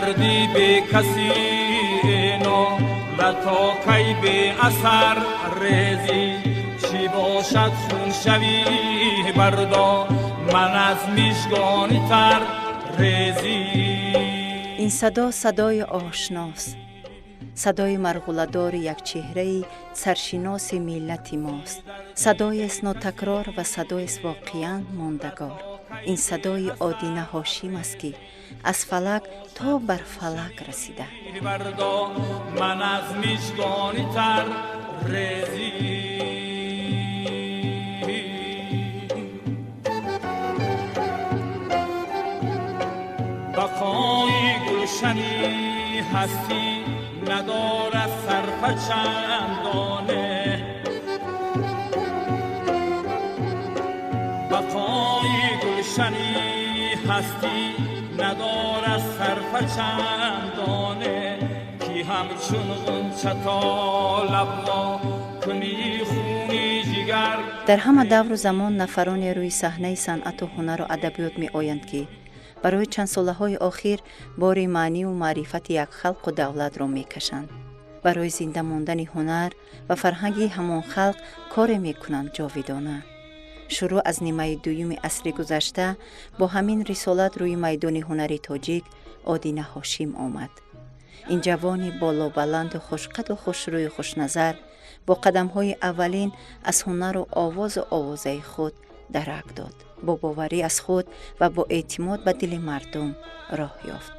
گردی به کسی نو و تا کی به اثر ریزی چی باشد خون شوی بردا من از میشگانی تر ریزی. این صدا صدای آشناست، صدای مرغوله‌دار یک چهره سرشناس ملت ماست. صدای است ناتکرار و صدای است واقعاً ماندگار. این صدای آدینه هاشم است که از فلک تا بر فلک رسیده. من از میشگانی تر ریزی. بقای گلشنی هستی ندارد سرپچندانه. بقای گلشنی هستی ندارد سرپچندانه کی همچون غنچه تا لبها کنی خونی جگر. در همه دور و زمان نفران روی صحنه صنعت و هنر و ادبیات می آیند که برای چند ساله های آخر بار معنی و معرفت یک خلق و دولت را می کشند. برای زنده ماندن هنر و فرهنگ همان خلق کار می کنند جاودانه. شروع از نیمه دوم عصر گذشته با همین رسالت روی میدان هنری تاجیک آدینه هاشم آمد. این جوان بالا بلند و خوشقد و خوشروی و خوشنظر با قدم های اولین از هنر و آوازه خود درک داد. با باوری از خود و با اعتماد به دل مردم راه یافت.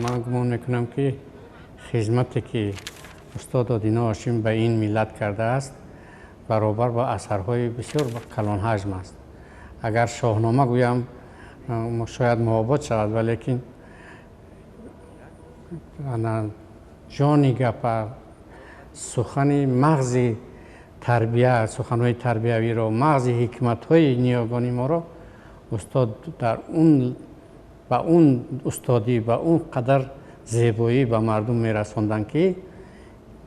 من گمان میکنم که خدمتی که استاد آدینه هاشم به این ملت کرده است برابر با اثرهای بسیار کلان حجم است. اگر شاهنامه گویم شاید محابط شود، ولیکن جانی گپ سخن مغز تربیت، سخنهای تربیوی را، مغز حکمت‌های نیاگانی ما را استاد در اون و اون استادی و اون قدر زیبایی به مردم میرساندن که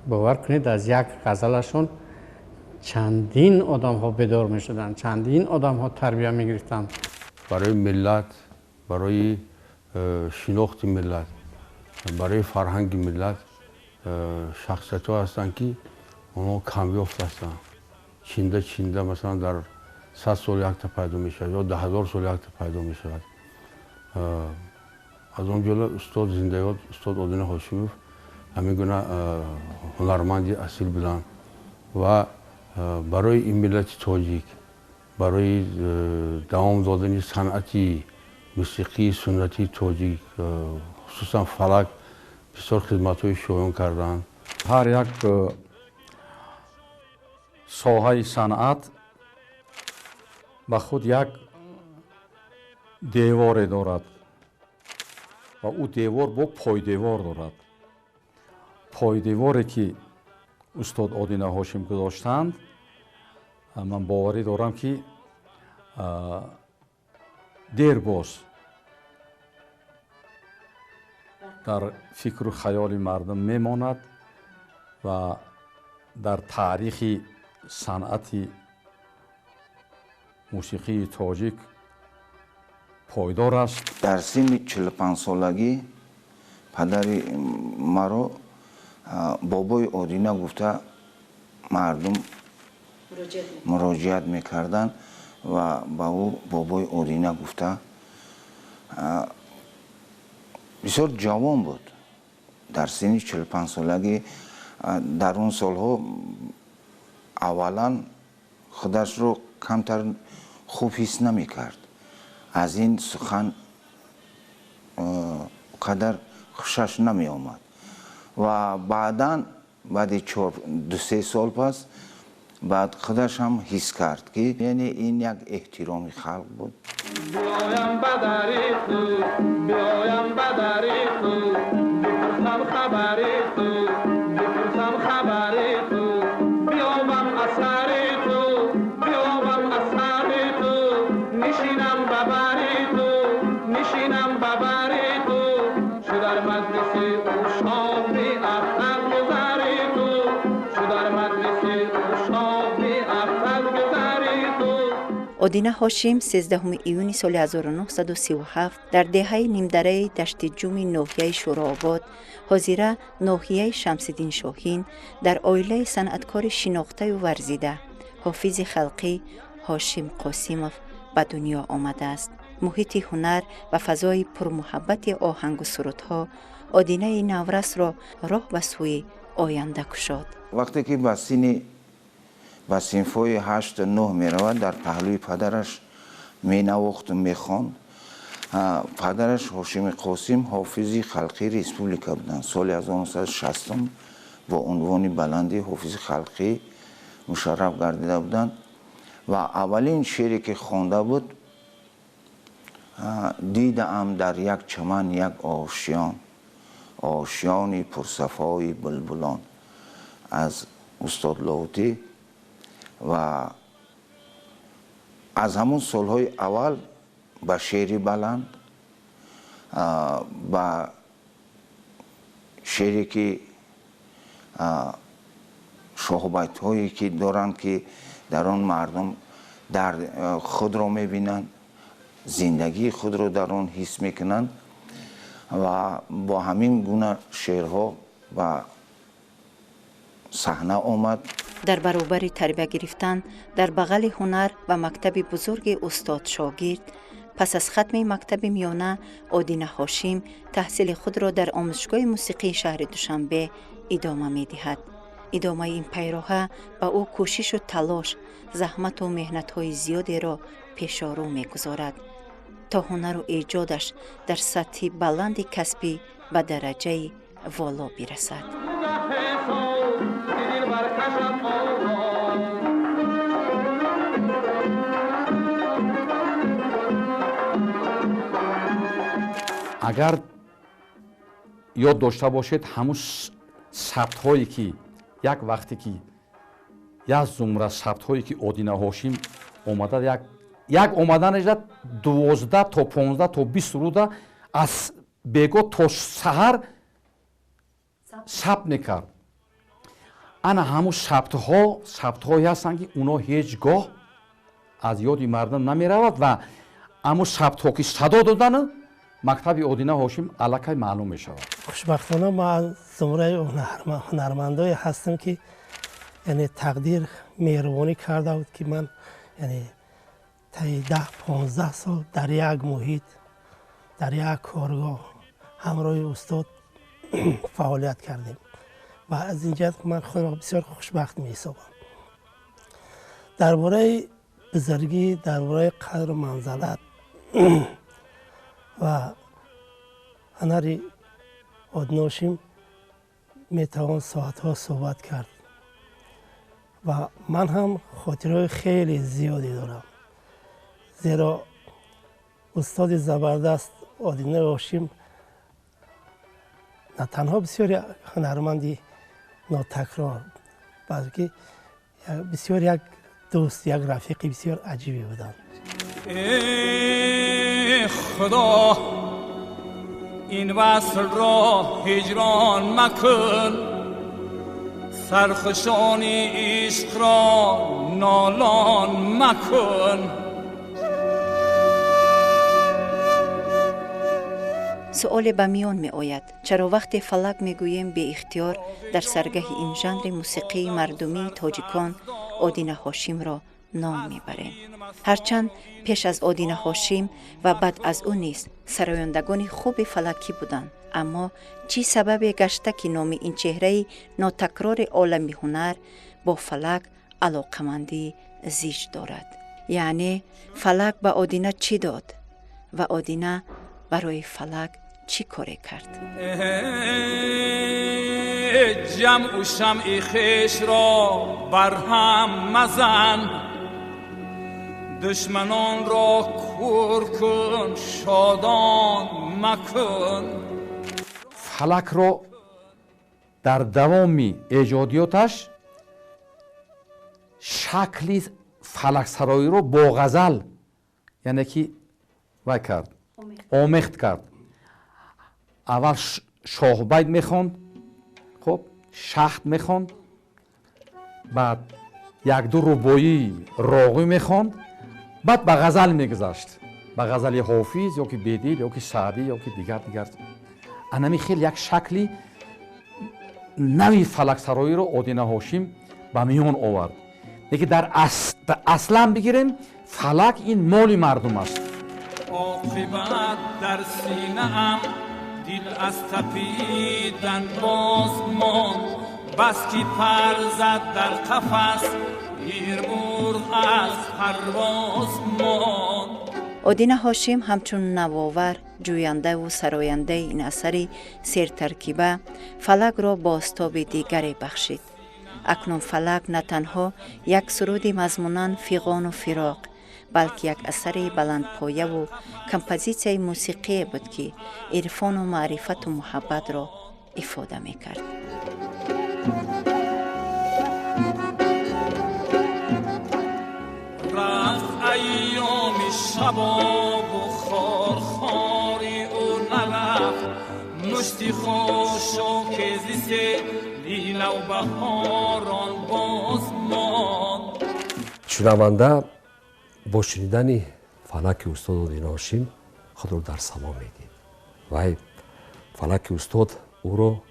باور کنید از یک غزلشون چندین آدم ها بیدار می شدن، چندین آدم ها تربیه می گرفتن. برای ملت، برای شناخت ملت، برای فرهنگ ملت شخصیت ها هستن که اونا کمیافت هستن. چینده مثلا در 100 سال یک تا پیدا می شود یا 10,000 سال یک تا پیدا می شود. از اون جلو استاد زندگیات، استاد آدینه هاشمی همین گونه هنرمندی اصیل بودن و برای این ملت تاجیک، برای دوام دادن صنعتی موسیقی سنتی تاجیک، خصوصا فلک بسیار خدمت‌های شایان کردند. هر یک ساحه صنعت با خود یک دیوار دارد و او دیوار با پای دیوار دارد. پای دیواری که استاد آدینه هاشم گذاشتند، من باوری دارم که دیر باز در فکر و خیال مردم میماند و در تاریخ صنعت موسیقی تاجیک پایدار است. در سن 45 سالگی پدر مرا بابای آدینه گفته مردم مراجعت میکردن و با او بابای آدینه گفته بسیار جوان بود. در سن 45 سالگی در اون سالها اولا خودش رو کمتر خوب حس نمی کرد. از این سخن قدر خوشش نمی آمد و بعدا بعد 2-3 سال پس بعد خودش هم حس کرد که یعنی این یک احترام خلق بود. بیایم بدری تو، بیایم بدری تو، بپرسم خبری تو، بپرسم خبری تو، بیابم اثری تو، بیابم اثری در مجلس او شادی اختر گذری تو چو در مجلس او شادی اختر گذری تو. ادینه هاشم 13 ایون سال 1937 در دهه نیمدره دشت جوم ناحیه شوراباد حاضره ناحیه شمس‌الدین شاهین در عائله صنعتکار شناخته و ورزیده حافظ خلقی هاشم قاسموف به دنیا آمده است. محیط هنر و فضای پرمحبت آهنگ و سرودها ادینه نورس را راه به سوی آینده کشاد. وقتی که به سینفوی 8 و 9 می رود در پهلوی پدرش می نواخت و می خواند. پدرش هاشم قاسم حافظ خلقی ریسپوبلیکا بودند. سال 1960 با عنوان بلندی حافظ خلقی مشرف گردیده بودند و اولین شعری که خوانده بود دیدم در یک چمن یک آشیان آشیانی پرصفای بلبلان از استاد لاهوتی و از همون سالهای اول با شعری بلند با شعری که شهوت هایی که دارند که در آن مردم در خود را میبینند زندگی خود را در آن حس میکنند و با همین گونه شعرها و صحنه آمد. در برابر تربیت گرفتن در بغل هنر و مکتب بزرگ استاد شاگرد پس از ختم مکتب میانه ادینه هاشم تحصیل خود را در آموزشگاه موسیقی شهر دوشنبه ادامه می دهد. ادامه این پیراه با او کوشش و تلاش زحمت و مهنت های زیادی را پیش رو می گذارد تا هنر و ایجادش در سطح بلند کسبی به درجه والا برسد. اگر یاد داشته باشید همون ثبت هایی که یک وقتی که یک زمره ثبت هایی که ادینه هاشم آمده یک آمدنش 12 تا 15 تا 20 روزه از بگو تا سحر ثبت میکرد. انا همون ثبت هایی هستند که اونا هیچگاه از یادی مردم نمی رود و همون ثبت ها که صدا دادن مکتب ادینه هاشم الکی معلوم می شود. خوشبختانه ما از زمره هنرمندای هستم که یعنی تقدیر مهربانی کرده بود که من یعنی تا 10-15 سال در یک محیط در یک کارگاه همراه استاد فعالیت کردیم و از این جهت من خودم بسیار خوشبخت می حسابم. درباره بزرگی، درباره قدر و منزلت و هنر ادینه هاشم می توان ساعتها صحبت کرد و من هم خاطرهای خیلی زیادی دارم، زیرا استاد زبردست ادینه هاشم نه تنها بسیار هنرمندی ناتکرار بلکه بسیار یک دوست، یک رفیق بسیار عجیبی بودند. ای خدا این وصل را هجران مکن، سرخوشانی عشق را نالان مکن. سؤال به میان می آید چرا وقتی فلک می گوییم به اختیار در سرگه این ژانر موسیقی مردمی تاجیکان ادینه هاشم را نام می بریم. هرچند پیش از ادینه هاشم و بعد از او نیز سرایندگان خوب فلکی بودند، اما چی سبب گشته که نام این چهره ناتکرار عالم هنر با فلک علاقمندی زیج دارد؟ یعنی فلک به ادینه چی داد و ادینه برای فلک چی کاری کرد؟ جمع و شمع خویش را بر هم مزن، دشمنان را کور کن شادان مکن. فلک را در دوام ایجادیاتش شکلی فلک سرایی را با غزل یعنی که وای کرد آمیخت کرد. اول شاهبید میخوند، خب شخت میخوند، بعد یک دو ربایی راغی میخوند، بعد به غزل میگذشت، به غزل حافظ یا که بیدیل یا که سعدی یا که دیگر انمی خیلی یک شکلی نوی فلک سرایی رو آدینه هاشم به میون آورد. دیگه در اصلا بگیریم فلک این مال مردم است. عاقبت در سینه ام دل از تپیدن باز ماند، بس که پر زد در قفس مرغ از پرواز ماند. آدینه هاشم همچون نوآور، جوینده و سراینده این اثری سرترکیبه فلک را بازتاب دیگری بخشید. اکنون فلک نه تنها یک سرود مضموناً فیغان و فراق، بلکه یک اثر بلندپایه و کمپوزیسیون موسیقی بود که عرفان و معرفت و محبت را افاده می‌کرد. رفت ایام شباب و خارخاری او نرفت، مشتی خوش و کزیسه لیل و بهاران باز ماند. شنونده با شنیدن فلک استاد آدینه هاشم خود را در سما میدید و فلک استاد او را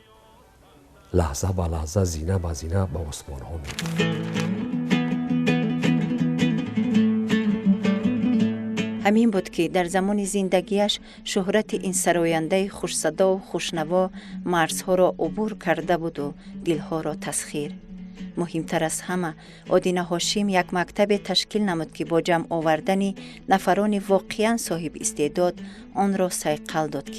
لحظه به لحظه، زینه به زینه به آسمان ها میدید. همین بود که در زمان زندگیش شهرت این سراینده خوشصدا و خوشنوا مرزها را عبور کرده بود و دلها را تسخیر. مهمتر از همه آدینه هاشم یک مکتب تشکیل نمود که با جمع آوردن نفران واقعا صاحب استعداد آن را صیقل داد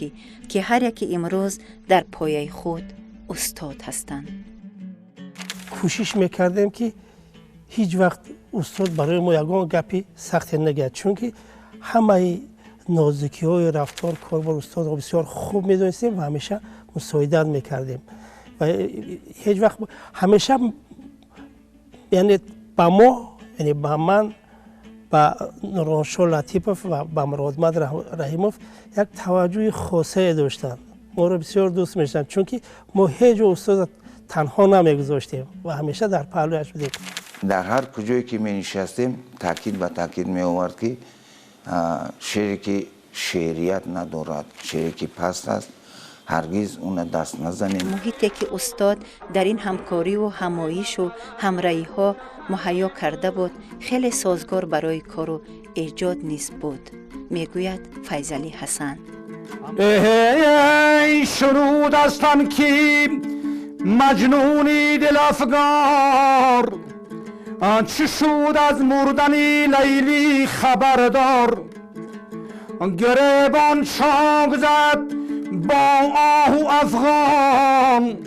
که هر یکی امروز در پایه خود استاد هستند. کوشش میکردیم که هیچ وقت استاد برای ما یگان گپی سخت نگرد، چون که همه نازکی های رفتار کاربر استاد را بسیار خوب میدونستیم و همیشه مساعدت میکردیم و هیچ وقت همیشه یعنی با ما، یعنی با من، با نورانشاه لطیفوف و با مرادمد رحیموف یک توجه خاصه داشتن. ما را بسیار دوست می‌داشتند چون که ما هیچ استاد تنها نمیگذاشتیم و همیشه در پهلویش بودیم. در هر کجایی که می نشستیم تاکید به تاکید می آورد که شعری که شعریت ندارد، شعری که پست است، هرگز اون دست نزنیم. محیطی که استاد در این همکاری و همایش و همراهی ها مهیا کرده بود خیلی سازگار برای کار و ایجاد نیز بود، میگوید فیضعلی حسن. ای شنود استن که مجنونی دل افگار، چه شد از مردن لیلی خبردار، گریبان چاک زد با آهو افغان،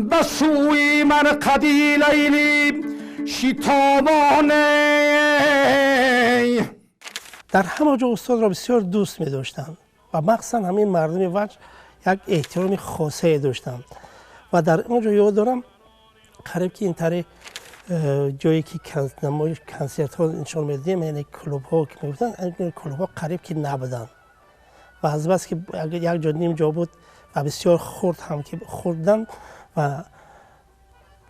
به سوی من قدی لیلی شتابانه. در همه جا استاد را بسیار دوست می داشتند و مخصوصا همین مردم وجه یک احترام خاصه داشتند و در اونجا یاد دارم قریب که این طرح جایی که نمایش کنسرت ها نشان میدیم، یعنی کلوب ها که میگفتن، این کلوب ها قریب که نبودن و از بس که یک جا نیم جا بود و بسیار خرد هم که خوردن و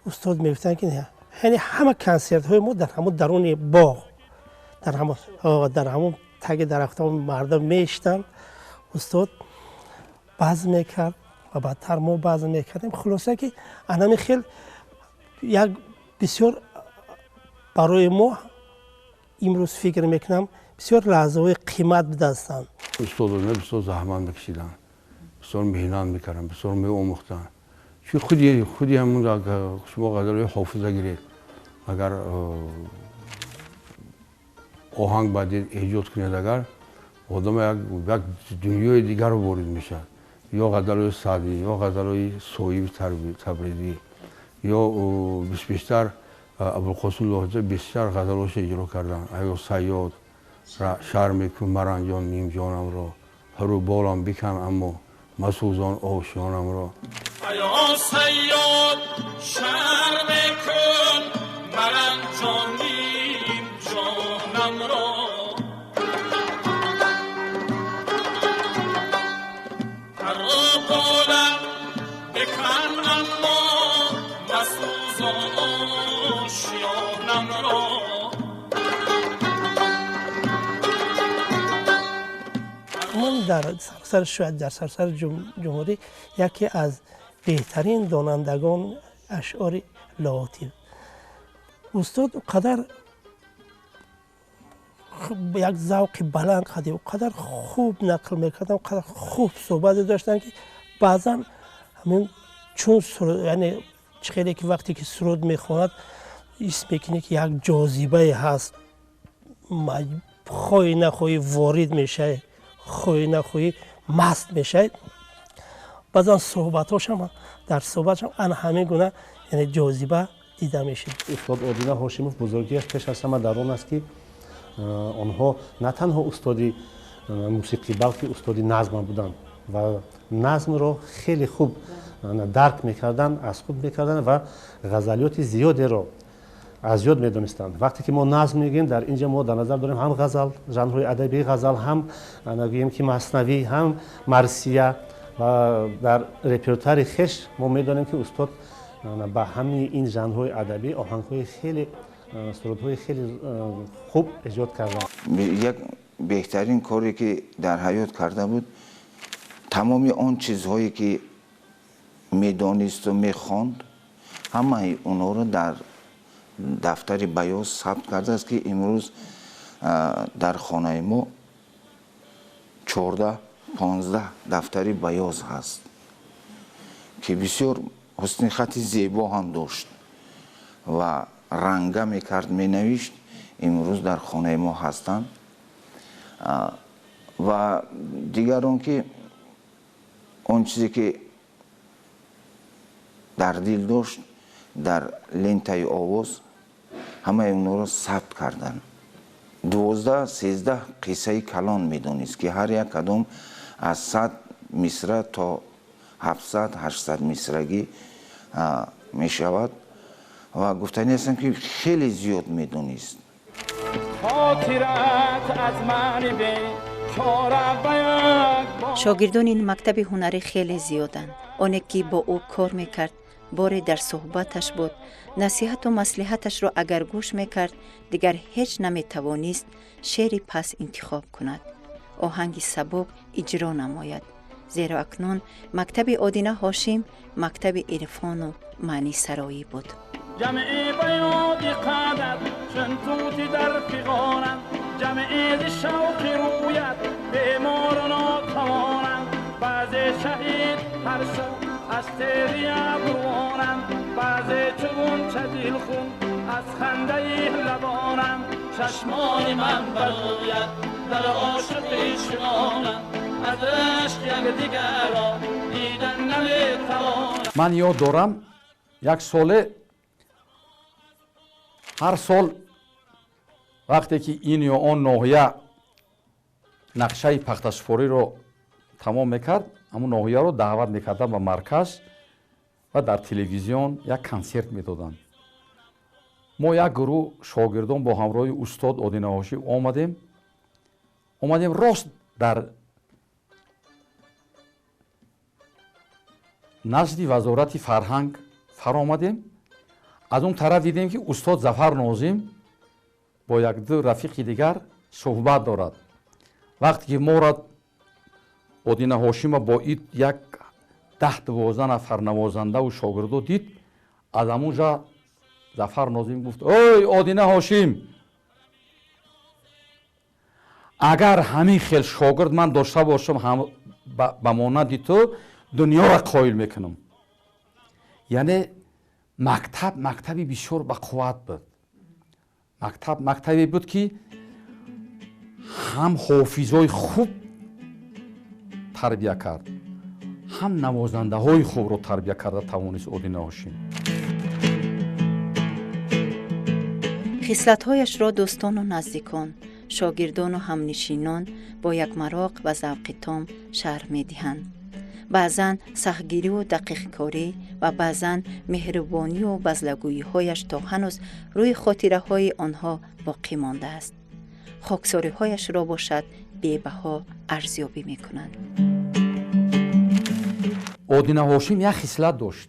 استاد میگفتن که یعنی همه کنسرت های ما در همون درون باغ، در همون تگ درخت ها مردم میشتن، استاد بازم میکرد و بعدتر ما بازم میکردیم. خلاصه که انمی خیلی یک بسیار برای ما امروز فکر میکنم بسیار لحظه های قیمت به دستند. استادانه بسیار زحمت میکشیدن، بسیار محنت میکردن، بسیار میآموختن. چون خودی همون شما غزل حافظه گیرید، اگر آهنگ باید ایجاد کنید، اگر آدم یک دنیای دیگر رو وارد میشه، یا غزل سعدی یا غزل صایب تبریزی یا بیشتر ابوالقاسم لاهوجی بیشتر غزلش اجرا کردن. ایا صیاد شرم کن مرنجان نیم جانم را، هرو بالم بکن اما مسوزان آشیانم را. ایا صیاد شرم کن مرنجان نیم جانم را، هرو در سراسر شاید در سراسر جمهوری یکی از بهترین دانندگان اشعار لاهوتی. استاد قدر یک ذوق بلند قدی و قدر خوب نقل میکردن، قدر خوب صحبت داشتن که بعضا همین چون یعنی خیلی که وقتی که سرود میخواند اسم میکنه که یک جاذبه هست، خواهی نخواهی وارد میشه، خواهی نخواهی مست میشه. بعضا صحبتاش هم در صحبتش هم همین گونه یعنی جاذبه دیده میشه. استاد آدینه هاشیموف بزرگیش پیش از همه در آن است که آنها نه تنها استادی موسیقی بلکه استادی نظم بودند و نظم رو خیلی خوب درک میکردن، از خود میکردن و غزلیات زیادی رو از یاد میدونستند. وقتی که ما نظم میگیم در اینجا ما در نظر داریم هم غزل، ژانرهای ادبی غزل، هم میگیم که مثنوی، هم مرثیه و در رپرتوار خویش ما میدونیم که استاد با همین این ژانرهای ادبی آهنگ‌های خیلی سرودهای خیلی خوب ایجاد کردن. یک بهترین کاری که در حیات کرده بود تمامی آن چیزهایی که میدانست و میخواند همه اونها رو در دفتر بیاض ثبت کرده است که امروز در خانه ما 14-15 دفتر بیاض هست که بسیار حسن خط زیبا هم داشت و رنگه میکرد مینوشت. امروز در خانه ما هستند و دیگران که اون چیزی که در دل داشت در لنته آواز همه اونا رو ثبت کردن. 12-13 قصه کلان میدونست که هر یک کدام از 100 مصرع تا 700-800 مصرعی میشود و گفتنی هستم که خیلی زیاد میدونست. شاگردان این مکتب هنری خیلی زیادند. آنه که با او کار میکرد باری در صحبتش بود، نصیحت و مصلحتش را اگر گوش میکرد دیگر هیچ نمیتوانست شعری پس انتخاب کند، آهنگی سبک اجرا نماید. زیرا اکنون مکتب آدینه هاشیم مکتب عرفان و معنی سرایی بود. جمعی بیادی قدر چون توتی در فیغانم، جمعی شوقی رویت بیمار و ناتوانم، بعضی شهید هر شب از تیری ابروانم، بعضی چون چه دل خون از خنده لبانم، چشمان من برویت در عاشقی شمانم، از عشق یک دیگر را دیدن نمیتوانم. من یاد دارم یک ساله هر سال وقتی که این یا آن ناحیه نقشه پخته‌سپاری رو تمام میکرد، همون ناحیه رو دعوت میکردن به مرکز و در تلویزیون یک کنسرت میدادن. ما یک گروه شاگردان با همراه استاد آدینه هاشمی آمدیم راست در نزد وزارت فرهنگ فرآمدیم. از اون طرف دیدیم که استاد ظفر ناظم با یک دو رفیق دیگر صحبت دارد. وقتی که ما را آدینه هاشمی با این یک 10-12 نفر نوازنده و شاگردو دید، از همونجا ظفر ناظم گفت اوی آدینه هاشمی، اگر همین خیل شاگرد من داشته باشم به مانند تو دنیا را قایل میکنم. یعنی مکتبی بسیار با قوت بود. مکتبی بود که هم حافظای خوب تربیه کرد، هم نوازنده های خوب رو تربیه کرده توانست آدینه هاشمی. خصلت‌هایش را دوستان و نزدیکان، شاگردان و همنشینان با یک مراق و ذوق تام شرح می‌دهند. بعضاً سختگیری و دقیق کاری و بعضاً مهربانی و بزلگویی‌هایش تا هنوز روی خاطره های آنها باقی مانده است. خاکساری هایش را باشد بی‌بها ارزیابی می‌کنند. آدینه هاشمی یک خصلت داشت.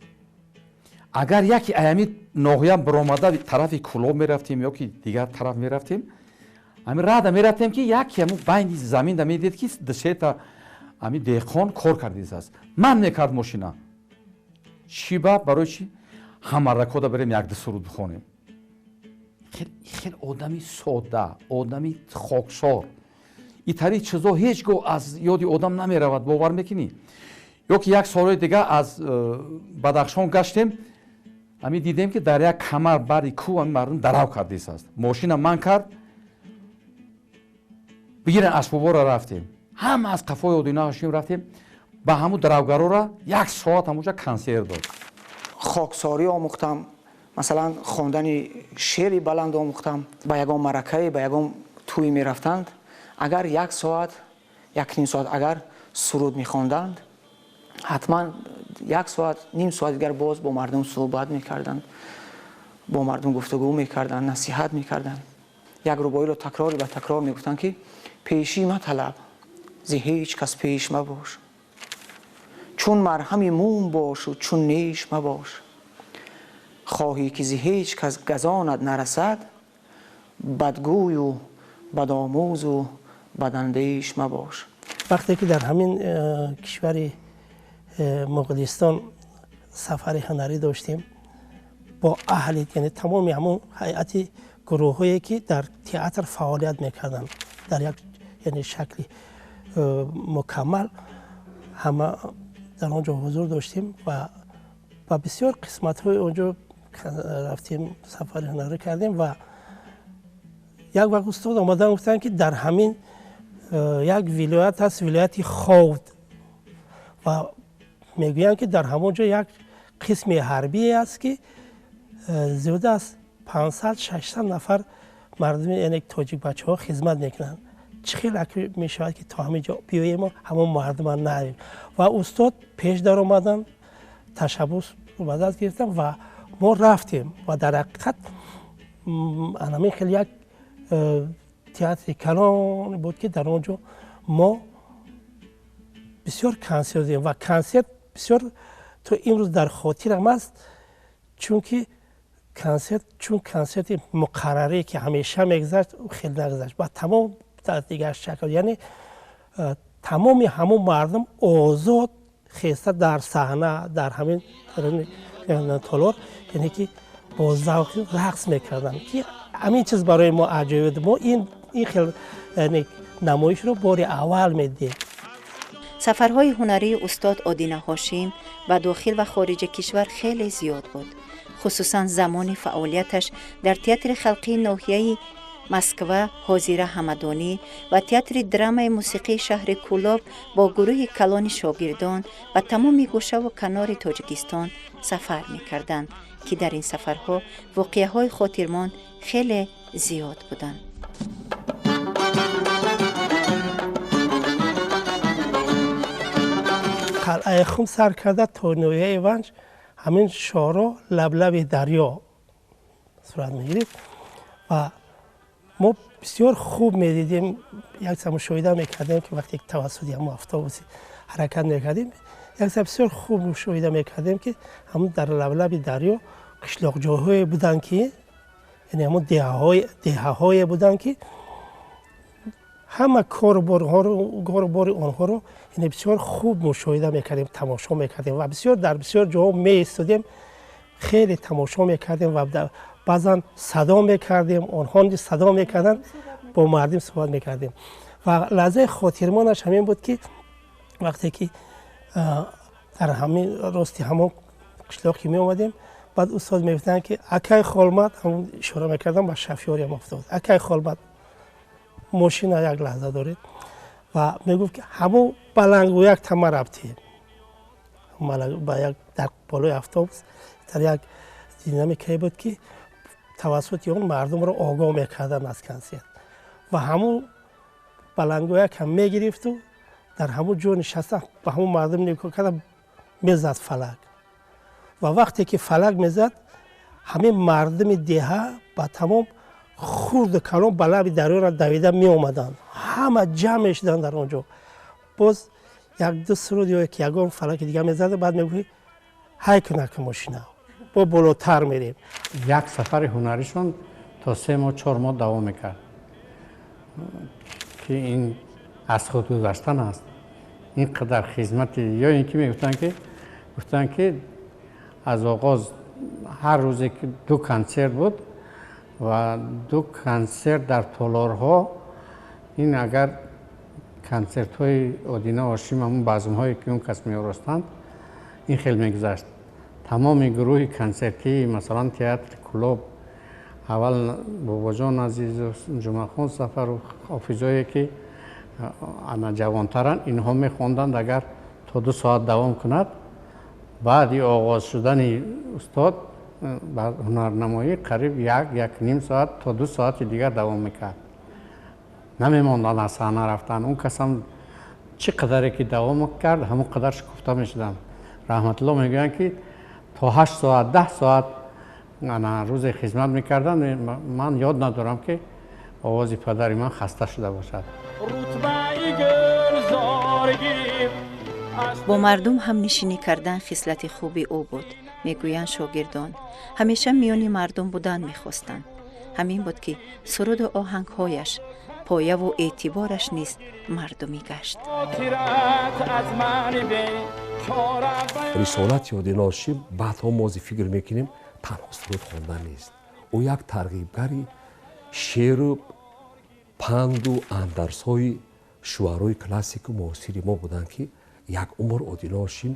اگر یکی ایامی ناحیه برآمده طرف کلاب می‌رفتیم یا که دیگر طرف می‌رفتیم، همین راه می‌رفتیم که یکی همون بین زمین می‌دید که 2-3 تا ами деҳқон кор кардааст ман мекард мошина чӣ ба барои чӣ ҳамаракода барем якду суруд бихонем хеле одами содда одами хоксор итари чизо ҳеҷ гоҳ аз ёди одам намеравад бовар мекунӣ ё ки як солҳои дига аз бадахшон гаштем ами дидем ки дар як камар бари кӯ ами мардум дарав кардааст мошина ман кард бигирен асбоборо рафтем ҳама аз қафои Одина Ҳошим рафтем ба ҳамун даравгарора як соат ҳамунҷа консерт дод خاکساری آموختم مثلا خواندن شعری بلند آموختم با یگان مرکه با یگان توی می رفتند اگر یک ساعت یک نیم ساعت اگر سرود می خواندند حتما یک ساعت نیم ساعت دیگر باز با مردم صحبت می کردند با مردم گفتگو می کردند نصیحت می کردند یک ربایی رو تکرار به تکرار می گفتند که پیشی مطلب زی هیچ کس پیش مباش چون مرهمی موم باش و چون نیش مباش خواهی که زی هیچ کس گزانت نرسد بدگوی و بدآموز و بداندیش مباش وقتی که در همین کشور مقدستان سفر هنری داشتیم با اهل یعنی تمام همون هیئت گروهایی که در تئاتر فعالیت میکردن در یک یعنی شکلی مکمل همه در آنجا حضور داشتیم و بسیار قسمت های اونجا رفتیم سفر هنری کردیم و یک وقت استاد آمدن گفتن که در همین یک ولایت هست ولایت خود و میگویند که در همونجا یک قسم حربی است که زیاده از 500-600 نفر مردم یعنی تاجیک بچه ها خدمت میکنند چخیل می شود که تا همینجا بیاییم و همون مردم نریم و استاد پیش در آمدن تشبس رو مدد گرفتن و ما رفتیم و در حقیقت همین خیلی یک تئاتر کلان بود که در اونجا ما بسیار کنسرت دیدیم و کنسرت بسیار تو امروز در خاطرم است چون کنسرت مقرری که همیشه میگذشت خیلی نگذشت و تمام در دیگر شکل یعنی تمامی همون مردم آزاد خیسته در صحنه در همین تالار یعنی که با ذوق رقص میکردن که همین چیز برای ما عجیبه بود. ما این خیلی یعنی نمایش رو بار اول میدیم. سفرهای هنری استاد آدینه هاشم به داخل و خارج کشور خیلی زیاد بود. خصوصا زمان فعالیتش در تئاتر خلقی ناحیه مسکو حاضره همدانی و تئاتر درام موسیقی شهر کولاب با گروه کلان شاگردان و تمام گوشه و کنار تاجیکستان سفر می‌کردند که در این سفرها واقعه‌های خاطرمان خیلی زیاد بودند. قلعه خم سر کرده تا نویه ونج همین شارا لب دریا صورت می‌گیرید و ما بسیار خوب می‌دیدیم یک سر مشاهده می‌کردیم که وقتی توسط هم اتوبوس حرکت می‌کردیم یک سر بسیار خوب مشاهده می‌کردیم که همون در لب دریا قشلاق جاهای بودن که یعنی همون دهه‌های بودن که همه کاربار آنها رو یعنی بسیار خوب مشاهده می‌کردیم تماشا می‌کردیم و در بسیار جاها می‌ایستادیم خیلی تماشا می‌کردیم و بعضا صدا می‌کردیم آنها صدا می‌کردن با مردم صحبت می‌کردیم و لحظه خاطرمانش همین بود که وقتی که در همین راستی همون قشلاق می اومدیم بعد استاد می‌گفتن که اکای خالمت همون اشاره می‌کردم با شفیاری هم افتاد اکای خالمت ماشین یک لحظه دارید و میگفت که همون بلنگو یک تمه رفتی با یک در بالای اتوبوس در یک دینامیکی بود که توسط اون مردم رو آگاه میکردن از کنسرت و همون بلنگو یک هم میگرفت و در همون جا نشسته با همون مردم نگاه کردن میزد فلک و وقتی که فلک میزد همین مردم دیه با تمام خورد کلان بلب دریا را دویده می اومدن همه جمع شدن در اونجا باز یک دو سرود یا یکم فلک دیگه میزد بعد میگوی های کنک ماشینا با بالاتر میریم یک سفر هنریشون تا 3 ماه 4 ماه دوام میکرد که این از خود گذشتن است اینقدر خدمت یا اینکه گفتن که از آغاز هر روزی که 2 کنسرت بود و 2 کنسرت در تالارها. این اگر کنسرت های آدینه هاشم همون بزم هایی که اون کس می آورستند این خیلی میگذشت. تمام گروه کنسرتی مثلا تئاتر کلوب اول بابا جان عزیز و جمعه خان سفر و حافظایی که انا جوانترن اینها میخواندند اگر تا 2 ساعت دوام کند. بعد آغاز شدن استاد بر هنرنمایی قریب 1-1.5 ساعت تا 2 ساعت دیگر دوام میکرد. نمیماندن از صحنه رفتن. اون کس هم چقدری که دوام کرد همون قدر شکفته میشدن. رحمت الله میگن که تا 8 ساعت 10 ساعت روز خدمت میکردن. من یاد ندارم که آواز پدری من خسته شده باشد. با مردم هم نشینی کردن خصلت خوبی او بود. میگویند شاگردان همیشه میان مردم بودن میخواستند. همین بود که سرود و آهنگهایش پایه و اعتبارش نیز مردمی گشت. رسالت یادین هاشم بعدها ما فکر میکنیم تنها سرود خواندن نیست. او یک ترغیبگری شعر و پند و اندرس‌های شعرهای کلاسیک و معاصر ما بودند که یک عمر یادین هاشم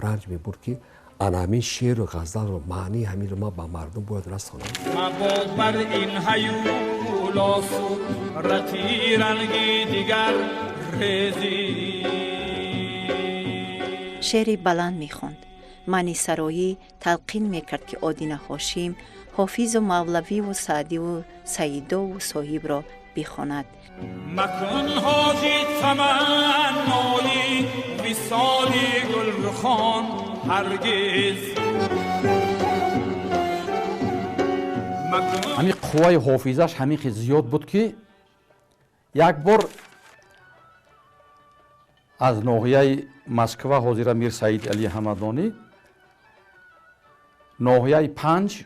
رنج میبرد که همین شعر و غزل و معنی همین رو ما به مردم باید رسانم. مباد بر این هیولات رتی رنگی دیگر ریزی. شعری بلند میخوند. معنی سرایی تلقین میکرد که آدینه هاشم حافظ و مولوی و سعدی و سیدا و صاحب را بخواند. مکن حاجی تمنایی وصالی گلرخان هرگز. همین قوای حافظش همین خیلی زیاد بود که یک بار از ناحیه مسکو حاضر امیر سعید علی حمدانی ناحیه 5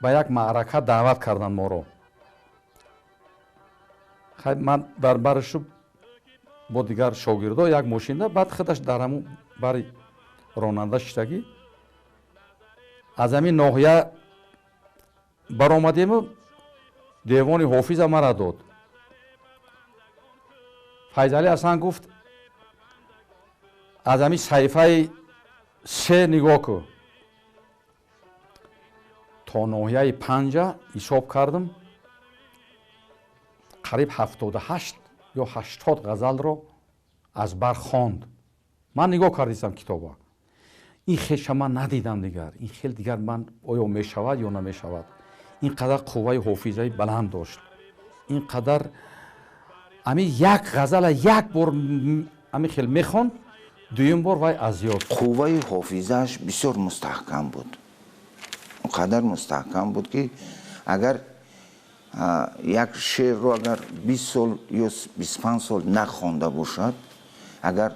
به یک معرکه دعوت کردند ما رو. من در برش با دیگر شاگردا یک ماشین بعد خودش در همون بر راننده شدگی از همین ناحیه برآمدیم. دیوان حافظ مرا داد. فیضعلی حسن گفت از همین صحیفه 3 نگاه کن. تا ناحیه 5 حساب کردم قریب 78 یا 80 غزل رو از بر خواند. من نگاه کردم کتابا. این خیلی من ندیدم دیگر. این خیلی دیگر من آیا میشود یا نمیشود. اینقدر قوه حافظه بلند داشت. اینقدر همین یک غزل یک بار همین خیلی میخوند. دویم بار وای از یاد. قوه حافظش بسیار مستحکم بود. اونقدر مستحکم بود که اگر یک شعر رو اگر 20 سال یا 25 سال نخوانده باشد، اگر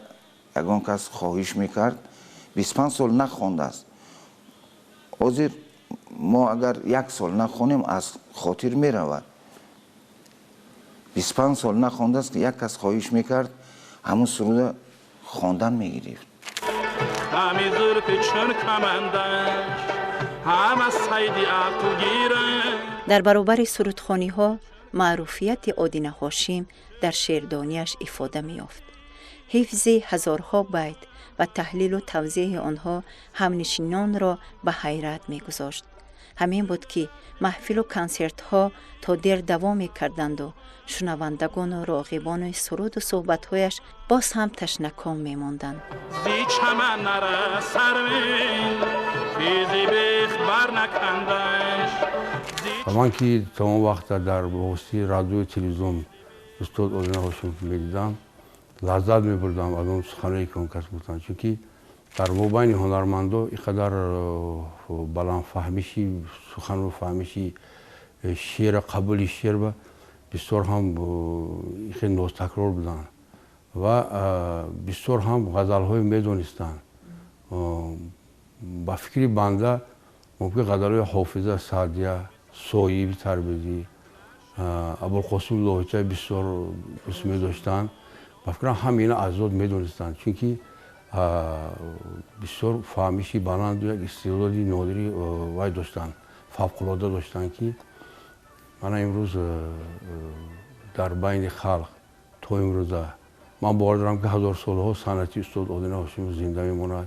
یگان کس خواهش میکرد 25 سال نخوانده است، حاضر ما اگر 1 سال نخوانیم از خاطر میرود. 25 سال نخوانده است که یک کس خواهش میکرد همون سرود خواندن میگرفت. همی زرق چون کمندش هم از سیدی عقل گیرن. در برابر سرودخوانی ها معروفیت آدینه هاشم در شعردانیش افاده می‌یافت. حفظ هزارها بیت و تحلیل و توضیح آنها همنشینان را به حیرت می‌گذاشت. همین بود که محفل و کنسرت ها تا دیر دوام می‌کردند و شنوندگان و راغبان سرود و صحبت‌هایش باز هم تشنکام می‌ماندند. زی چمن نره سر فیزی بیخ بر نکندش. من که تمام وقت در واسطه رادیو تلویزیون استاد آدینه هاشم میدیدم لذت میبردم از اون سخنرانی که اون کس گفتن. چون که در مابین هنرمندا اینقدر بلند فهمیشی سخن رو فهمیشی شعر قبول شعر و بسیار هم خیلی نوز تکرار بودن و بسیار هم غزل های میدونستن. با فکری بنده ممکن غزل های حافظه، سعدیه، صاحب تربیزی، ابوالقاسم لاهیچه بسیار اسمی داشتن ба фикрам ҳамина азод медонистанд, чунки бисёр фаҳмиши баланду як истеъдоди нодири вай доштанд, фавқулода доштанд, ки мана имрӯз дар байни халқ то имрӯза ман бовар дорам ки ҳазорсолҳо санъати устод Одина Ҳошимов зинда мемонад.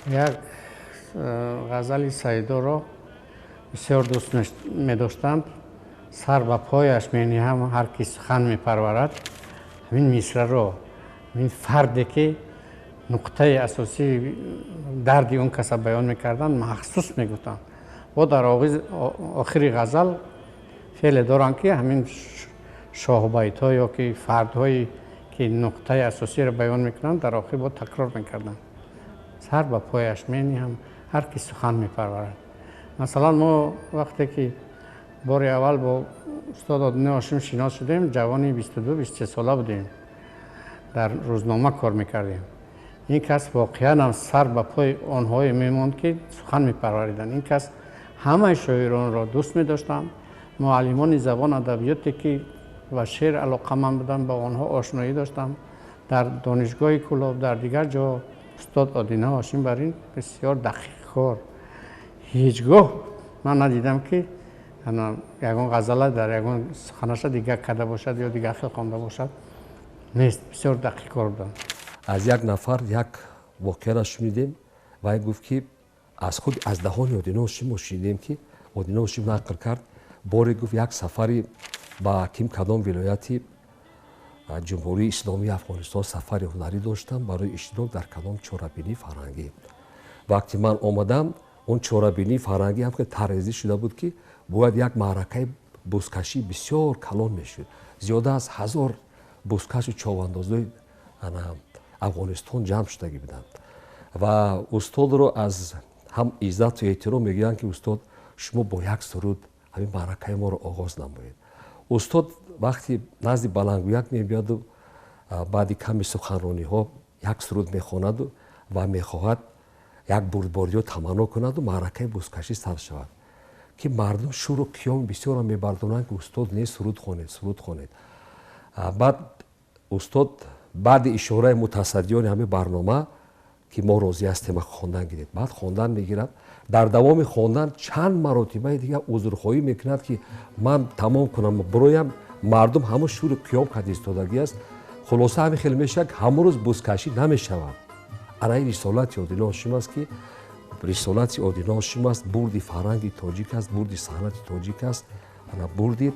як ғазали Саидоро бисёр дӯст медоштанд. сар ба пояш мениҳам ҳар ки сухан мепарварад. ҳамин мисраро ҳамин фарде ки нуқтаи асосии дарди он каса баён мекарданд махсус мегуфтанд. бо дар охири ғазал феъле доранд ки ҳамин шоҳбайтҳо ё ки фардҳои ки нуқтаи асосиро баён мекунанд дар охир бо такрор мекарданд. сар ба пояш мениҳам ҳар ки сухан мепарварад. масалан мо вақте ки бори аввал бо устод Одина Ҳошим шинос шудем, ҷавони 22-23 сола будем, дар рӯзнома кор мекардем. ин кас воқеан ҳам сар ба пои онҳое мемонд ки сухан мепарвариданд. ин кас ҳамаи шоиронро дӯст медоштанд. муаллимони забон адабиёте ки ба шеър алоқаманд буданд, ба онҳо ошноӣ доштам. дар донишгоҳи Кӯлоб, дар дигар ҷо устод Одина Ҳошим бар ин бисёр дақиқкор. ҳеҷ гоҳ ман надидам ки ягон ғазала дар ягон суханаша дигар карда бошад ё дигар хел хонда бошад. нест, бисёр дақиқкор буданд. аз як нафар як воқеаро шунидем. вай гуфт ки аз худ аз даҳони Одина Ҳошим мо шунидем ки Одина Ҳошим нақл кард, боре гуфт як сафари ба ким кадом вилояти ҷумҳурии исломии Афғонистон сафари ҳунарӣ доштам барои иштирок дар кадом чорабинии фарҳангӣ. вақти ман омадам, он чорабинии фарҳангӣ ҳам ки тарҳрезӣ шуда буд ки бояд як маъракаи бузкашӣ бисёр калон мешуд. зиёда аз 1000 бузкашу човандозои Афғонистон ҷамъ шудагӣ буданд. ва устодро аз ҳам иззату эҳтиром мегӯянд ки устод шумо бо як суруд ҳамин маъракаи моро оғоз намоед. устод вақти назди балангӯяк мебияду баъди ками суханрониҳо як суруд мехонаду ва мехоҳад як бурдбориё таманно кунаду маъракаи бузкашӣ сар шавад, ки мардум шӯру қиёми бисёрро мебардоранд ки устод не суруд хонед, суруд хонед. баъд устод баъди ишораи мутасаддиёни ҳамин барнома ки мо розӣ ҳастем хондан гиред, баъд хондан мегирад. дар давоми хондан чанд маротибаи дигар узрхоҳӣ мекунад ки ман тамом кунам, бироям мардум ҳамун шӯри қиём карди истодагӣ аст. хулоса ҳамин хел мешавад ки ҳамун рӯз бузкашӣ намешавад. ана ин рисолати Одина Ҳошим аст ки рисолати Одина Ҳошим аст, бурди фарҳанги тоҷик аст, бурди санъати тоҷик аст, ана бурди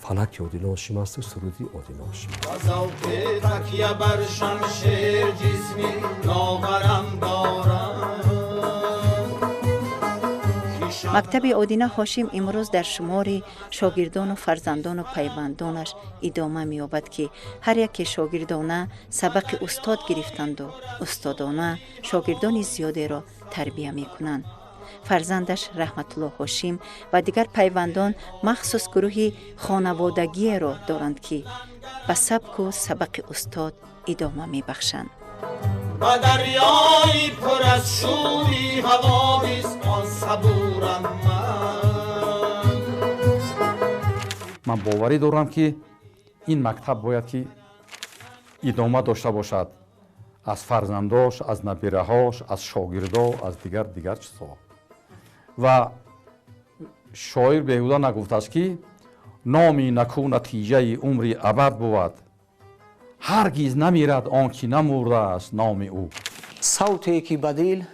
фалаки Одина Ҳошим асту суруди Одина Ҳошим. мактаби Одина Ҳошим имрӯз дар шумори шогирдону фарзандону пайвандонаш идома меёбад ки ҳар яке шогирдона сабақи устод гирифтанду устодона шогирдони зиёдеро тарбия мекунанд. фарзандаш Раҳматулло Ҳошим ва дигар пайвандон махсус гурӯҳи хонаводагиеро доранд ки ба сабку сабақи устод идома мебахшанд. و دریایی پر از شوری حواریس آن صبورم من باوری دارم که این مکتب باید که ادامه داشته باشد، از فرزنداش، از نبیرهاش، از شاگردا، از دیگر چیزها. و شاعر بیهوده نگفته است که نامی نکو نتیجه عمری ابد بود، هرگز نمیرد آن که نمرده است نام او. صوتی که بدیل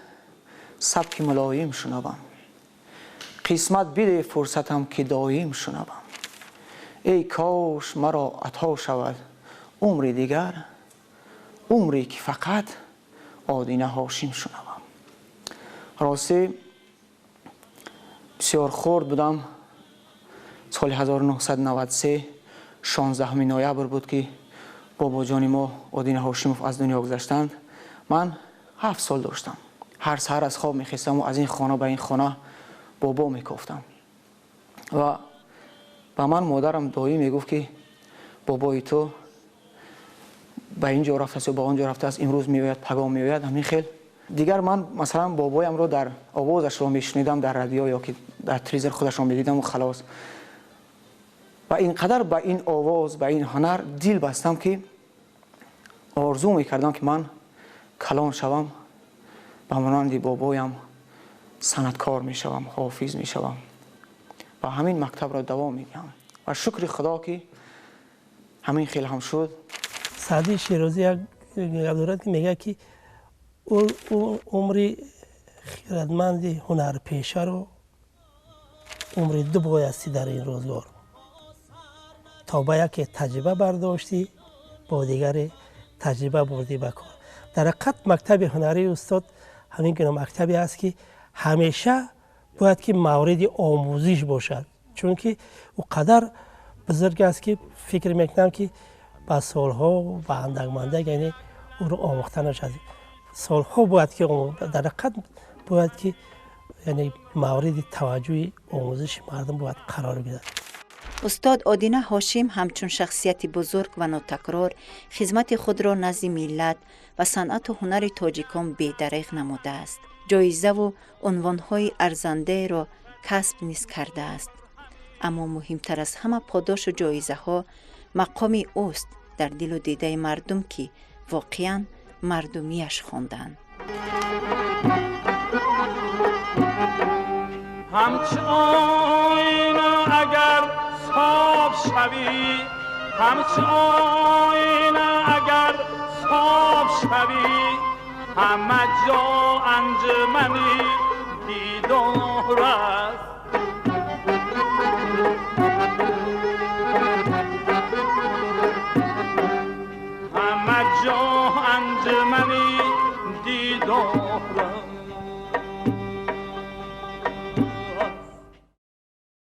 سبک ملایم شنوم، قسمت بده فرصتم که دایم شنوم. ای کاش مرا عطا شود عمری دیگر، عمری که فقط آدینه هاشم شنوم. راستی بسیار خرد بودم. سال 1993 16 نوامبر بود که بابا جان ما آدینه هاشموف از دنیا گذشتند. من 7 سال داشتم. هر سحر از خواب میخواستم و از این خانه به این خانه بابا میگفتم. و با من مادرم دایی میگفت که بابای تو به اینجا رفته است و به آنجا رفته است، امروز میآید پیام میآید. همین خیل دیگر من مثلا بابایم رو در آوازش رو میشنیدم در رادیو یا که در تلویزیون خودش رو میدیدم و خلاص. و اینقدر به این آواز به این هنر دل بستم که آرزو میکردم که من کلان شوم، به مانند بابایم صنعتکار میشوم، حافظ میشوم و همین مکتب را دوام میدهم و شکر خدا که همین خیلی هم شد. سعدی شیرازی یک دورت میگه که او عمری خیرتمند هنرپیشه رو عمری 2 بایستی در این روزگار تا با یک تجربه برداشتی با دیگر تجربه بردی بکن. در حقیقت مکتب هنری استاد همین گونه مکتبی است که همیشه باید که مورد آموزش باشد، چون که او قدر بزرگ است که فکر میکنم که با سالها و اندک یعنی او رو آموختن شد. سالها باید که در حقیقت باید که یعنی مورد توجه آموزش مردم باید قرار بگیرد. استاد آدینه هاشم همچون شخصیت بزرگ و ناتکرار خدمت خود را نزد ملت و صنعت و هنر تاجیکان بی‌دریغ نموده است. جایزه و عنوان‌های ارزنده را کسب نیز کرده است. اما مهمتر از همه پاداش و جایزه ها مقام اوست در دل و دیده مردم که واقعاً مردمیش خواندند. همچه آینه اگر صاف شوی، همچه آینه اگر صاف شوی، همه جا انجمنی دیدار است. همه جا انجمنی دیدار